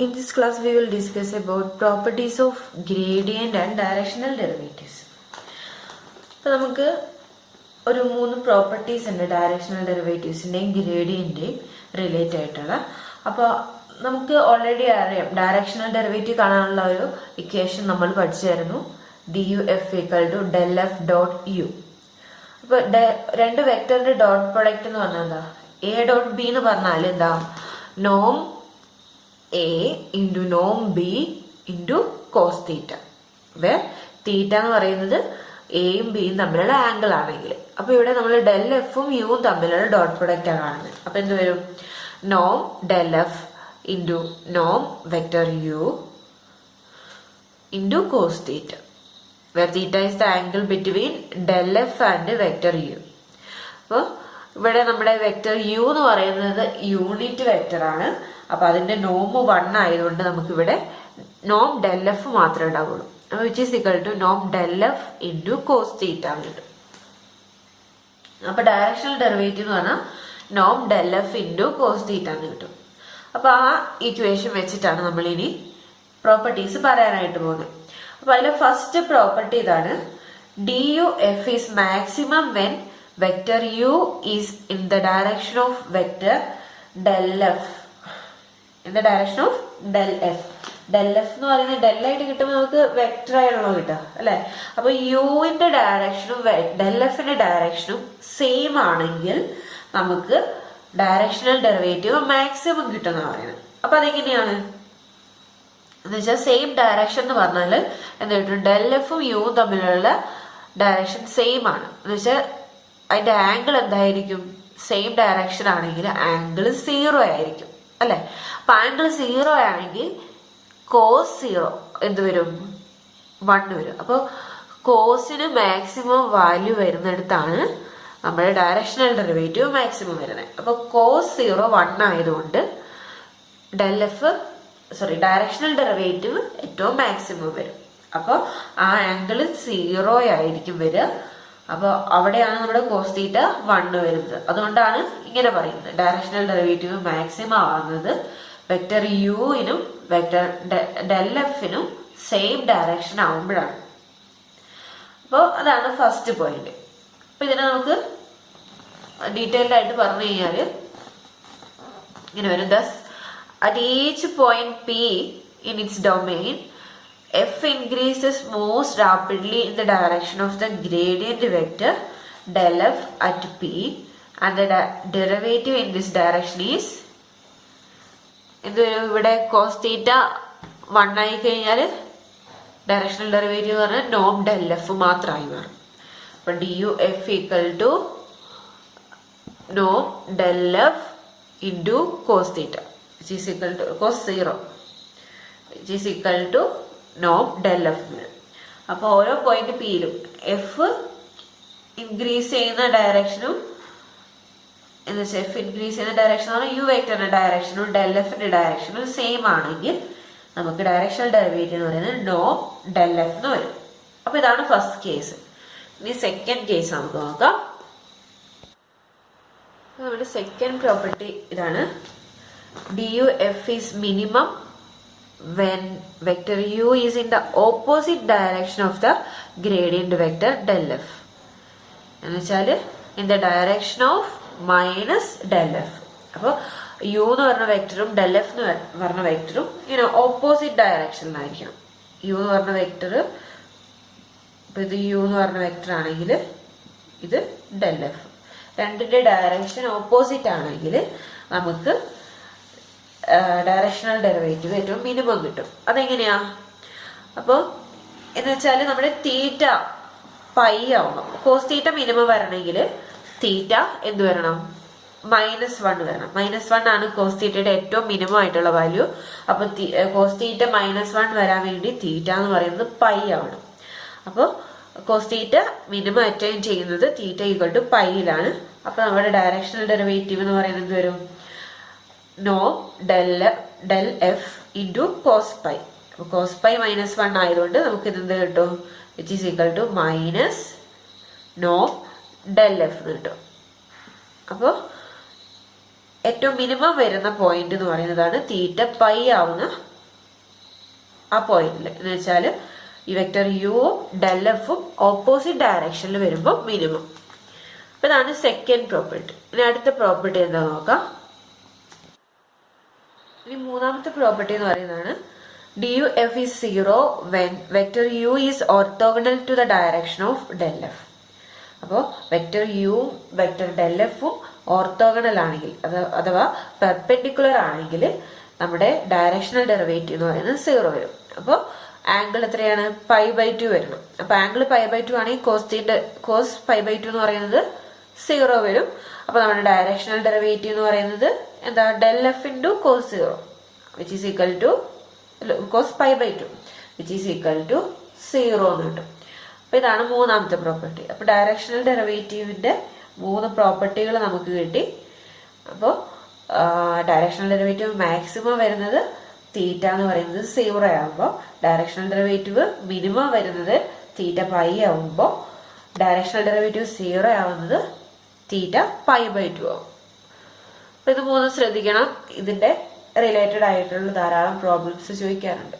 In this class, we will discuss about properties of gradient and directional derivatives. അപ്പോൾ നമുക്ക് ഒരു 3 properties ഉണ്ട് directional ഡെറിവേറ്റീവ്സിൻ്റെയും ഗ്രേഡിയൻ്റെയും relate ആയിട്ടുള്ള. അപ്പോൾ നമുക്ക് ഓൾറെഡി അറിയാം ഡയറക്ഷണൽ ഡെറിവേറ്റീവ് കാണാനുള്ള ഒരു ഇക്വേഷൻ നമ്മൾ പഠിച്ചായിരുന്നു, DUF = del f dot u. അപ്പോൾ രണ്ട് വെക്ടറിന്റെ ഡോട്ട് പ്രൊഡക്റ്റ് എന്ന് പറഞ്ഞാൽ എന്താ, A dot B എന്ന് പറഞ്ഞാൽ എന്താ, നോം A into norm B into cos theta, where theta എന്ന് പറയുന്നത് എയും ബിയും തമ്മിലുള്ള ആംഗിൾ ആണെങ്കിൽ. അപ്പൊ ഇവിടെ നമ്മൾ ഡെൽ എഫും യുവും തമ്മിലുള്ള ഡോട്ട് പ്രൊഡക്റ്റ് ആണ് കാണുന്നത്. അപ്പൊ എന്ത് വരും, നോം del F into Noam vector U into cos theta, where theta is the angle between del f and vector u. അപ്പോൾ ഇവിടെ നമ്മുടെ വെക്ടർ യു എന്ന് പറയുന്നത് യൂണിറ്റ് വെക്ടർ ആണ്. അപ്പൊ അതിന്റെ നോം 1 ആയതുകൊണ്ട് നമുക്കിവിടെ നോം ഡെൽ എഫ് മാത്രമേ ഉണ്ടാവുള്ളൂ. വിച്ച് ഈസ് ഇക്വൽ ടു നോം del F into cos theta കിട്ടും. അപ്പൊ ഡയറക്ഷണൽ ഡെറിവേറ്റീവ് എന്ന് പറഞ്ഞാൽ നോം del F into cos theta എന്ന് കിട്ടും. അപ്പൊ ആ ഇക്വേഷൻ വെച്ചിട്ടാണ് നമ്മൾ ഇനി പ്രോപ്പർട്ടീസ് പറയാനായിട്ട് പോകുന്നത്. അപ്പൊ അതിലെ ഫസ്റ്റ് പ്രോപ്പർട്ടി ഇതാണ്, DUF is maximum when vector u is in the direction of vector del f, in the direction of del f. del f എന്ന് പറയുന്നത് ഡെൽ ആയിട്ട് കിട്ടുമ്പോൾ നമുക്ക് വെക്ടർ ആയിട്ടുള്ള കിട്ടുക അല്ലെ. അപ്പൊ യുവിന്റെ ഡയറക്ഷനും ഡെൽ എഫിന്റെ ഡയറക്ഷനും സെയിം ആണെങ്കിൽ നമുക്ക് ഡയറക്ഷണൽ ഡെറിവേറ്റീവ് മാക്സിമം കിട്ടുന്ന പറയുന്നത്. അപ്പൊ അതെങ്ങനെയാണ് എന്ന് വെച്ചാൽ സെയിം ഡയറക്ഷൻ എന്ന് പറഞ്ഞാൽ എന്താ കിട്ടും, ഡെൽ എഫും യുവും തമ്മിലുള്ള ഡയറക്ഷൻ സെയിം ആണ് എന്ന് വെച്ചാൽ അതിന്റെ ആംഗിൾ എന്തായിരിക്കും, സെയിം ഡയറക്ഷൻ ആണെങ്കിൽ ആംഗിൾ 0 ആയിരിക്കും അല്ലെ. അപ്പൊ ആംഗിൾ 0 ആണെങ്കിൽ കോസ് 0 എന്ത് വരും, 1 വരും. അപ്പോൾ കോസിന് മാക്സിമം വാല്യൂ വരുന്നിടത്താണ് നമ്മുടെ ഡയറക്ഷണൽ ഡെറിവേറ്റീവ് മാക്സിമം വരുന്നത്. അപ്പോൾ കോസ് 0 1 ആയതുകൊണ്ട് ഡയറക്ഷണൽ ഡെറിവേറ്റീവ് ഏറ്റവും മാക്സിമം വരും. അപ്പോൾ ആ ആംഗിൾ 0 ആയിരിക്കും വരിക. അപ്പോൾ അവിടെയാണ് നമ്മുടെ കോസ് തീറ്റ 1 വരുന്നത്. അതുകൊണ്ടാണ് ഇങ്ങനെ പറയുന്നത് ഡയറക്ഷണൽ ഡെറിവേറ്റീവ് മാക്സിമം ആവുന്നത് വെക്ടർ യുവിനും വെക്ടർ ഡെൽ എഫിനും സെയിം ഡയറക്ഷൻ ആവുമ്പോഴാണ്. അപ്പോൾ അതാണ് ഫസ്റ്റ് പോയിന്റ്. അപ്പൊ ഇതിനെ നമുക്ക് ഡീറ്റെയിൽഡ് ആയിട്ട് പറഞ്ഞു കഴിഞ്ഞാൽ ഇങ്ങനെ വരും, thus at each point P in its domain, f increases most rapidly in the direction of the gradient vector del f at P, and the derivative in this direction is ഇവിടെ cos theta 1 ആയി കഴിഞ്ഞാൽ directional derivative പറഞ്ഞാൽ നോം del F മാത്രമായി മാറും. അപ്പൊ DUF = നോം del F into cos theta which is equal to cos 0 which is equal to നോം ഡെൽ എഫ് വരും. അപ്പോൾ ഓരോ പോയിന്റ് പിയിലും എഫ് ഇൻക്രീസ് ചെയ്യുന്ന ഡയറക്ഷനും എന്ന് വെച്ചാൽ എഫ് ഇൻക്രീസ് ചെയ്യുന്ന ഡയറക്ഷനാണ് യു വെക്ടറിന്റെ ഡയറക്ഷനും ഡെൽ എഫിന്റെ ഡയറക്ഷനും സെയിം ആണെങ്കിൽ നമുക്ക് ഡയറക്ഷണൽ ഡെറിവേറ്റീവ് എന്ന് പറയുന്നത് നോം ഡെൽ എഫ് എന്ന് വരും. അപ്പൊ ഇതാണ് ഫസ്റ്റ് കേസ്. ഇനി സെക്കൻഡ് കേസ് നമുക്ക് നോക്കാം. നമ്മുടെ സെക്കൻഡ് പ്രോപ്പർട്ടി ഇതാണ്, DUF is minimum when vector u is in the opposite direction of the gradient vector del f. എന്ന് വെച്ചാൽ in the direction of minus del f. അപ്പോൾ u എന്ന് പറഞ്ഞ വെക്ടറും ഡെൽ എഫ് എന്ന് പറഞ്ഞ വെക്ടറും ഇങ്ങനെ ഓപ്പോസിറ്റ് ഡയറക്ഷനിലായിരിക്കണം. u എന്ന് പറഞ്ഞ വെക്ടർ, ഇപ്പൊ ഇത് u എന്ന് പറഞ്ഞ വെക്ടർ ആണെങ്കിൽ ഇത് ഡെൽ എഫ്, രണ്ടിന്റെ ഡയറക്ഷൻ ഓപ്പോസിറ്റ് ആണെങ്കിൽ നമുക്ക് ഡയറക്ഷണൽ ഡെറിവേറ്റീവ് ഏറ്റവും മിനിമം കിട്ടും. അതെങ്ങനെയാ, അപ്പോൾ എന്ന് വെച്ചാൽ നമ്മുടെ തീറ്റ പൈ ആവണം. കോസ് തീറ്റ മിനിമം വരണമെങ്കിൽ തീറ്റ എന്ത് വരണം, -1 വരണം. -1 ആണ് കോസ് തീറ്റയുടെ ഏറ്റവും മിനിമം ആയിട്ടുള്ള വാല്യൂ. അപ്പൊ കോസ് തീറ്റ -1 വരാൻ വേണ്ടി തീറ്റ എന്ന് പറയുന്നത് പൈ ആവണം. അപ്പോൾ കോസ് തീറ്റ മിനിമം അറ്റൈൻ ചെയ്യുന്നത് തീറ്റ = പൈയിലാണ്. അപ്പൊ നമ്മുടെ ഡയറക്ഷണൽ ഡെറിവേറ്റീവ് എന്ന് പറയുന്നത് വരും നോം del F into cos pi. Cos pi -1 ആയതുകൊണ്ട് നമുക്ക് ഇതെന്ത് കിട്ടും, which is equal to minus നോം ഡെൽ എഫ് കിട്ടും. അപ്പോൾ ഏറ്റവും മിനിമം വരുന്ന പോയിന്റ് എന്ന് പറയുന്നതാണ് തീറ്റ പൈ ആവുന്ന ആ പോയിന്റിൽ എന്ന് വെച്ചാൽ ഈ വെക്ടർ യുവും ഡെൽ എഫും ഓപ്പോസിറ്റ് ഡയറക്ഷനിൽ വരുമ്പോൾ മിനിമം. അപ്പൊ ഇതാണ് സെക്കൻഡ് പ്രോപ്പർട്ടി. ഇനി അടുത്ത പ്രോപ്പർട്ടി എന്താ നോക്കാം. ഇനി മൂന്നാമത്തെ പ്രോപ്പർട്ടി എന്ന് പറയുന്നതാണ് D U F is zero when vector U is orthogonal to the direction of del F. അപ്പോൾ വെക്ടർ യുവും വെക്ടർ ഡെൽ എഫും ഓർത്തോഗണൽ ആണെങ്കിൽ അഥവാ പെർപെൻഡിക്കുലർ ആണെങ്കിൽ നമ്മുടെ ഡയറക്ഷണൽ ഡെറിവേറ്റീവ് എന്ന് പറയുന്നത് സീറോ വരും. അപ്പോൾ ആംഗിൾ എത്രയാണ്? π/2 വരണം. അപ്പൊ ആംഗിൾ π/2 ആണെങ്കിൽ കോസ് π/2 എന്ന് പറയുന്നത് സീറോ വരും. അപ്പൊ നമ്മുടെ ഡയറക്ഷണൽ ഡെറിവേറ്റീവ് എന്ന് പറയുന്നത് എന്താ? Del F into cos zero which is equal to cos π/2 which is equal to zero എന്ന് കിട്ടും. അപ്പൊ ഇതാണ് മൂന്നാമത്തെ പ്രോപ്പർട്ടി. അപ്പൊ ഡയറക്ഷണൽ ഡെറിവേറ്റീവിന്റെ 3 പ്രോപ്പർട്ടികൾ നമുക്ക് കിട്ടി. അപ്പോൾ ഡയറക്ഷണൽ ഡെറിവേറ്റീവ് മാക്സിമം വരുന്നത് തീറ്റ എന്ന് പറയുന്നത് സീറോ ആകുമ്പോൾ, ഡയറക്ഷണൽ ഡെറിവേറ്റീവ് മിനിമം വരുന്നത് തീറ്റ പൈ ആകുമ്പോൾ, ഡയറക്ഷണൽ ഡെറിവേറ്റീവ് സീറോ ആവുന്നത് തീറ്റ π/2 ആവും. അപ്പൊ ഇത് 3 ശ്രദ്ധിക്കണം. ഇതിന്റെ റിലേറ്റഡ് ആയിട്ടുള്ള ധാരാളം പ്രോബ്ലംസ് ചോദിക്കാറുണ്ട്.